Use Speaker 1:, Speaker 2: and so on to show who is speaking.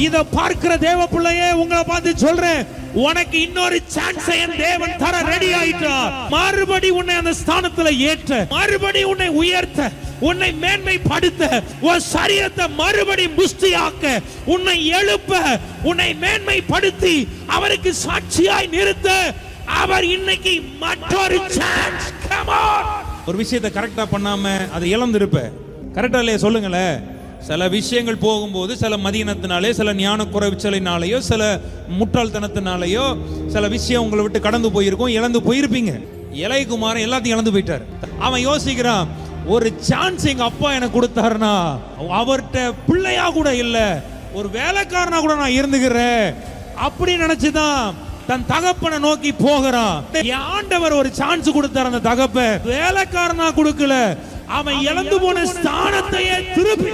Speaker 1: இத பார்க்கிற தேவ பிள்ளையே உங்களை பார்த்து சொல்றேன், உனக்கு இன்னொரு சான்ஸ் என் தேவன் தர ரெடி ஆயிட்டார். மறுபடி உன்னை அந்த ஸ்தானத்துல ஏற்ற, மறுபடி உன்னை உயர்த்த, உன்னை மேன்மைப்படுத்த, உன் சரீரத்தை மறுபடி புஷ்டியாக்க, உன்னை எழுப்ப, உன்னை மேன்மைப்படுத்தி அவருக்கு சாட்சியாய் நிறுத்த அவர் இன்னைக்கு மற்றொரு சான்ஸ். Come on. ஒரு விஷயத்தை கரெக்டா பண்ணாம அதை இழந்திருப்ப. கரெக்டா இல்லையா சொல்லுங்களேன். சில விஷயங்கள் போகும்போது சில மதியினத்தினாலே, சில ஞான குறைச்சலினாலேயோ, சில முட்டாள்தனத்தினாலேயோ சில விஷயம் உங்களை விட்டு கடந்து போயிருக்கும், இழந்து போயிருப்பீங்க. இளையகுமாரன் எல்லாத்தையும் இழந்து போயிட்டார். அவன் யோசிக்கிறான், ஒரு சான்ஸ் எங்க அப்பா எனக்கு கொடுத்தாருன்னா அவர்கிட்ட பிள்ளையா கூட இல்ல, ஒரு வேலைக்காரனா கூட நான் இருந்துக்கிறேன் அப்படி நினைச்சுதான் தன் தகப்பனை நோக்கி போகிறான். ஆண்டவர் ஒரு சான்ஸ் கொடுத்தார். அந்த தகப்ப வேலைக்காரனா கொடுக்கல, அவன் இழந்து போன ஸ்தானத்தையே திருப்பி